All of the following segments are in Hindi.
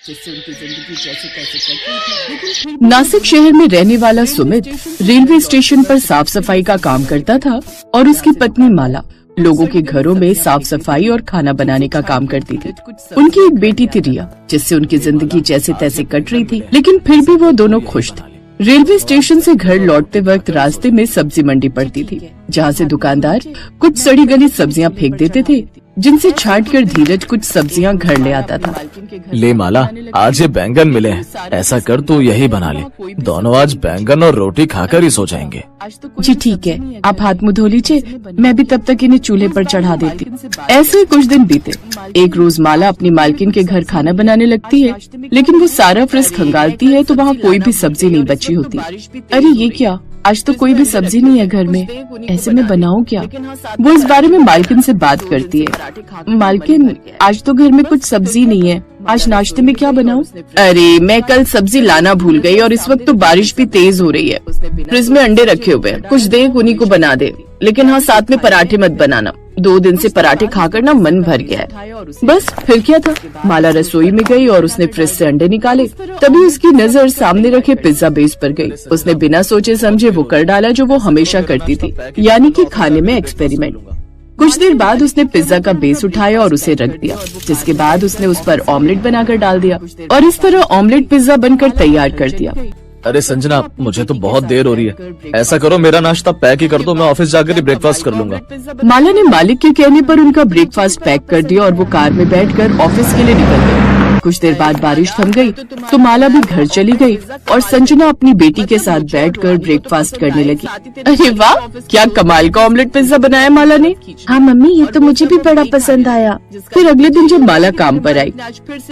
जिससे उनकी जिंदगी जैसे तैसे कट रही थी। नासिक शहर में रहने वाला सुमित रेलवे स्टेशन पर साफ सफाई का काम करता था और उसकी पत्नी माला लोगों के घरों में साफ सफाई और खाना बनाने का काम करती थी। उनकी एक बेटी थी रिया, जिससे उनकी जिंदगी जैसे तैसे कट रही थी, लेकिन फिर भी वो दोनों खुश थे। रेलवे स्टेशन से घर लौटते वक्त रास्ते में सब्जी मंडी पड़ती थी, जहाँ से दुकानदार कुछ सड़ी गली सब्जियाँ फेंक देते थे, जिनसे छांट कर धीरज कुछ सब्जियां घर ले आता था। ले माला, आज ये बैंगन मिले हैं, ऐसा कर तू यही बना ले। दोनों आज बैंगन और रोटी खाकर ही सो जाएंगे। जी ठीक है, आप हाथ मुंह धो लीजिए, मैं भी तब तक इन्हें चूल्हे पर चढ़ा देती। ऐसे ही कुछ दिन बीते। एक रोज माला अपनी मालकिन के घर खाना बनाने लगती है, लेकिन वो सारा फ्रिज खंगालती है तो वहाँ कोई भी सब्जी नहीं बची होती। अरे ये क्या, आज तो कोई भी सब्जी नहीं है घर में, ऐसे में बनाऊं क्या? वो इस बारे में मालकिन से बात करती है। मालकिन, आज तो घर में कुछ सब्जी नहीं है, आज नाश्ते में क्या बनाऊं? अरे मैं कल सब्जी लाना भूल गई और इस वक्त तो बारिश भी तेज हो रही है। फ्रिज में अंडे रखे हुए हैं, कुछ देख उन्हीं को बना दे, लेकिन हाँ साथ में पराठे मत बनाना। 2 दिन से पराठे खाकर ना मन भर गया है। बस फिर क्या था, माला रसोई में गई और उसने फ्रिज से अंडे निकाले। तभी उसकी नजर सामने रखे पिज्जा बेस पर गई। उसने बिना सोचे समझे वो कर डाला जो वो हमेशा करती थी, यानी कि खाने में एक्सपेरिमेंट। कुछ देर बाद उसने पिज्जा का बेस उठाया और उसे रख दिया, जिसके बाद उसने उस पर ऑमलेट बनाकर डाल दिया और इस तरह ऑमलेट पिज्जा बनकर तैयार कर दिया। अरे संजना, मुझे तो बहुत देर हो रही है, ऐसा करो मेरा नाश्ता पैक ही कर दो, मैं ऑफिस जाकर ही ब्रेकफास्ट कर लूंगा। माला ने मालिक के कहने पर उनका ब्रेकफास्ट पैक कर दिया और वो कार में बैठकर ऑफिस के लिए निकल गई। कुछ देर बाद बारिश थम गई तो माला भी घर चली गई और संजना अपनी बेटी के साथ बैठकर ब्रेकफास्ट करने लगी। अरे वाह, क्या कमाल का ऑमलेट पिज्जा बनाया माला ने। हाँ मम्मी, ये तो मुझे भी बड़ा पसंद आया। फिर अगले दिन जब माला काम पर आई,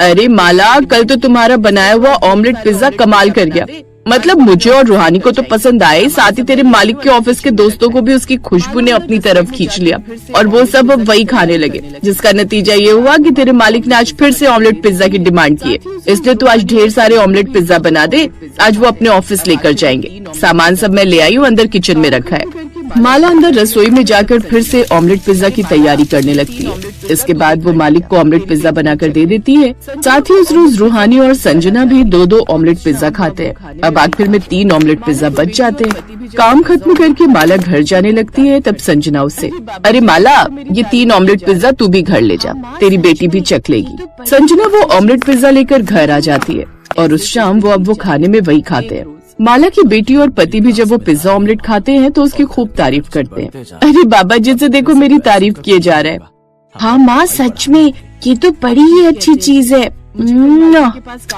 अरे माला, कल तो तुम्हारा बनाया हुआ ऑमलेट पिज्जा कमाल कर गया। मतलब मुझे और रूहानी को तो पसंद आए, साथ ही तेरे मालिक के ऑफिस के दोस्तों को भी उसकी खुशबू ने अपनी तरफ खींच लिया और वो सब अब वही खाने लगे, जिसका नतीजा ये हुआ कि तेरे मालिक ने आज फिर से ऑमलेट पिज्जा की डिमांड की है। इसलिए तू आज ढेर सारे ऑमलेट पिज्जा बना दे, आज वो अपने ऑफिस लेकर जाएंगे। सामान सब मैं ले आई हूँ, अंदर किचन में रखा है। माला अंदर रसोई में जाकर फिर से ऑमलेट पिज्जा की तैयारी करने लगती है। इसके बाद वो मालिक को ऑमलेट पिज्जा बनाकर दे देती है। साथ ही उस रोज रूहानी और संजना भी 2-2 ऑमलेट पिज्जा खाते हैं। अब आखिर में 3 ऑमलेट पिज्जा बच जाते हैं। काम खत्म करके माला घर जाने लगती है, तब संजना उससे, अरे माला, ये 3 ऑमलेट पिज्जा तू भी घर ले जा, तेरी बेटी भी चख लेगी। संजना वो ऑमलेट पिज्जा लेकर घर आ जाती है और उस शाम वो खाने में वही खाते हैं। माला की बेटी और पति भी जब वो पिज्जा ऑमलेट खाते हैं तो उसकी खूब तारीफ करते हैं। अरे बाबा जी से देखो मेरी तारीफ किए जा रहा है। हाँ माँ, सच में ये तो बड़ी ही अच्छी चीज है।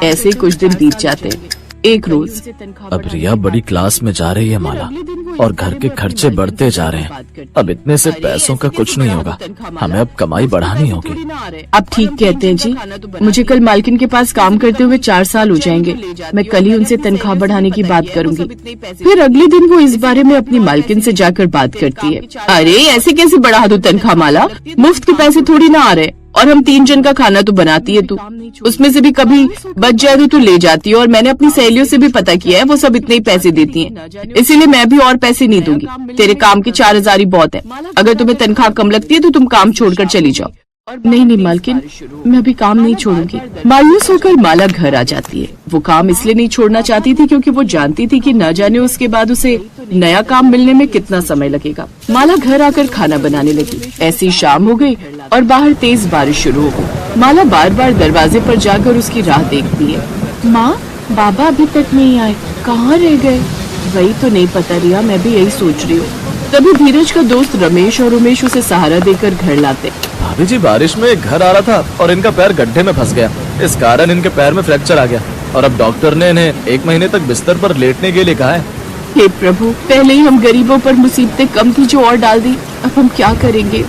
ऐसे कुछ दिन बीत जाते हैं। एक रोज अब रिया बड़ी क्लास में जा रही है माला, और घर के खर्चे बढ़ते जा रहे हैं। अब इतने से पैसों का कुछ नहीं होगा, हमें अब कमाई बढ़ानी होगी। आप ठीक कहते हैं जी, मुझे कल मालकिन के पास काम करते हुए 4 साल हो जाएंगे। मैं कल ही उनसे तनख्वाह बढ़ाने की बात करूंगी। फिर अगले दिन वो इस बारे में अपनी मालकिन से जाकर बात करती है। अरे ऐसे कैसे बढ़ा दूं तनख्वाह माला, मुफ्त के पैसे थोड़ी ना आ रहे, और हम 3 जन का खाना तो बनाती है तू, उसमें से भी कभी बच जाए तो तू ले जाती है। और मैंने अपनी सहेलियों से भी पता किया है, वो सब इतने ही पैसे देती हैं, इसीलिए मैं भी और पैसे नहीं दूंगी। तेरे काम के 4000 ही बहुत है। अगर तुम्हें तनख्वाह कम लगती है तो तुम काम छोड़कर चली जाओ। नहीं मालकिन, मैं अभी काम नहीं छोड़ूंगी। मायूस होकर माला घर आ जाती है। वो काम इसलिए नहीं छोड़ना चाहती थी क्योंकि वो जानती थी कि न जाने उसके बाद उसे नया काम मिलने में कितना समय लगेगा। माला घर आकर खाना बनाने लगी। ऐसी शाम हो गई और बाहर तेज बारिश शुरू हो गई। माला बार बार दरवाजे पर जाकर उसकी राह देखती है। माँ, बाबा अभी तक नहीं आए, कहाँ रह गए? वही तो नहीं पता रिया, मैं भी यही सोच रही हूँ। तभी धीरज का दोस्त रमेश और उमेश उसे सहारा देकर घर लाते। भाभी जी, बारिश में घर आ रहा था और इनका पैर गड्ढे में फंस गया, इस कारण इनके पैर में फ्रैक्चर आ गया और अब डॉक्टर ने इन्हें 1 महीने तक बिस्तर पर लेटने के लिए कहा है। हे प्रभु, पहले ही हम गरीबों पर मुसीबतें कम थी जो और डाल दी, अब हम क्या करेंगे?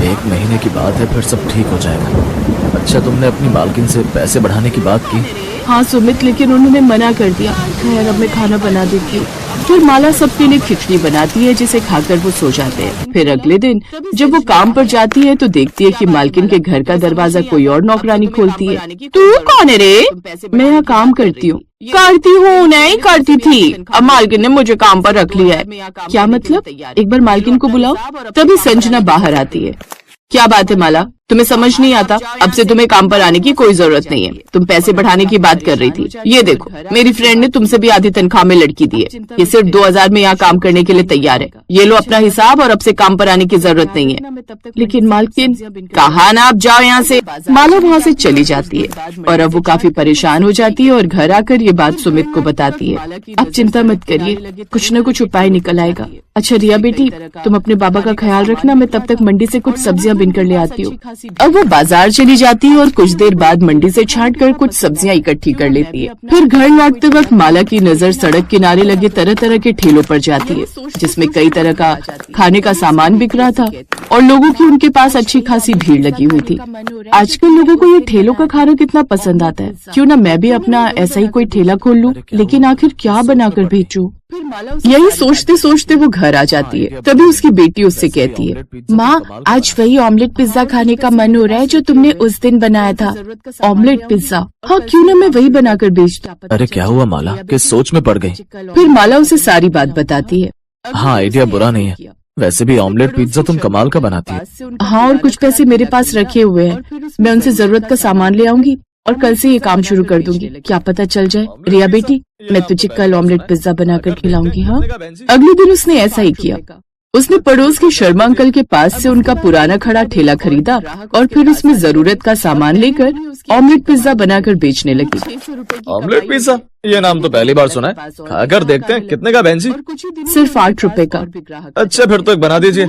1 महीने की बात है, फिर सब ठीक हो जाएगा। अच्छा, तुमने अपनी मालकिन से पैसे बढ़ाने की बात की? हाँ सुमित, लेकिन उन्होंने मना कर दिया। खैर, अब मैं खाना बना देती हूँ। फिर माला सबके लिए खिचड़ी बनाती है, जिसे खाकर वो सो जाते हैं। फिर अगले दिन जब वो काम पर जाती है तो देखती है कि मालकिन के घर का दरवाजा कोई और नौकरानी खोलती है। तू कौन है रे? मैं यहाँ काम करती हूँ। करती हूँ नहीं, करती थी, अब मालकिन ने मुझे काम पर रख लिया है। क्या मतलब? एक बार मालकिन को बुलाओ। तभी संजना बाहर आती है। क्या बात है माला, तुम्हें समझ नहीं आता? अब से तुम्हें काम पर आने की कोई जरूरत नहीं है। तुम पैसे बढ़ाने की बात कर रही थी। ये देखो, मेरी फ्रेंड ने तुमसे भी आधी तनख्वाह में लड़की दी है। ये सिर्फ 2000 में यहाँ काम करने के लिए तैयार है। ये लो अपना हिसाब, और अब से काम पर आने की जरूरत नहीं है। लेकिन मालकिन, कहा ना, आप जाओ यहाँ से। माला वहाँ से चली जाती है और अब वो काफी परेशान हो जाती है और घर आकर ये बात सुमित को बताती है। आप चिंता मत करिए, कुछ न कुछ उपाय निकल आएगा। अच्छा रिया बेटी, तुम अपने बाबा का ख्याल रखना, मैं तब तक मंडी से कुछ सब्जियां बिन कर ले आती हूँ। अब वो बाजार चली जाती है और कुछ देर बाद मंडी से छांट कर कुछ सब्जियां इकट्ठी कर लेती है। फिर घर लौटते वक्त माला की नजर सड़क किनारे लगे तरह तरह के ठेलों पर जाती है, जिसमें कई तरह का खाने का सामान बिक रहा था और लोगों की उनके पास अच्छी खासी भीड़ लगी हुई थी। आजकल लोगों को ये ठेलों का खाना कितना पसंद आता है। क्यों न मैं भी अपना ऐसा ही कोई ठेला खोल लूं, लेकिन आखिर क्या बनाकर बेचूं? यही सोचते सोचते वो घर आ जाती है। तभी उसकी बेटी उससे कहती है, माँ, आज वही ऑमलेट पिज्जा खाने का मन हो रहा है जो तुमने उस दिन बनाया था। Omelette pizza? हाँ, क्यों न मैं वही बनाकर बेच दूं। अरे क्या हुआ माला, किस सोच में पड़ गई? फिर माला उसे सारी बात बताती है। हाँ, आइडिया बुरा नहीं है। वैसे भी ऑमलेट पिज्जा तुम कमाल का बनाती है। हाँ, और कुछ पैसे मेरे पास रखे हुए हैं, मैं उनसे जरूरत का सामान ले आऊंगी और कल से ये काम शुरू कर दूंगी। क्या पता चल जाए। रिया बेटी, मैं तुझे कल ऑमलेट पिज्जा बनाकर खिलाऊंगी। हाँ। अगले दिन उसने ऐसा ही किया। उसने पड़ोस के शर्मा अंकल के पास से उनका पुराना खड़ा ठेला खरीदा और फिर उसमें जरूरत का सामान लेकर ऑमलेट पिज्जा बनाकर बेचने लगी। ऑमलेट पिज्जा, ये नाम तो पहली बार सुना है। खाकर देखते हैं, कितने का बहन जी? सिर्फ 8 रुपए का। अच्छा, फिर तो एक बना दीजिए।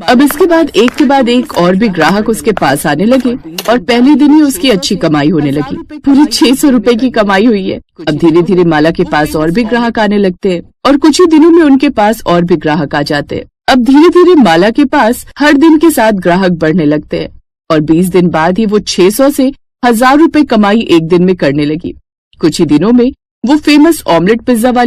अब इसके बाद एक के बाद एक और भी ग्राहक उसके पास आने लगे और पहले दिन ही उसकी अच्छी कमाई होने लगी। पूरी 600 रुपए की कमाई हुई है। अब धीरे धीरे माला के पास और भी ग्राहक आने लगते हैं और कुछ ही दिनों में उनके पास और भी ग्राहक आ जाते हैं। अब धीरे धीरे माला के पास हर दिन के साथ ग्राहक बढ़ने लगते हैं और 20 दिन बाद ही वो 600 से 1000 रुपए कमाई एक दिन में करने लगी। कुछ ही दिनों में वो फेमस ऑमलेट पिज्जा वाली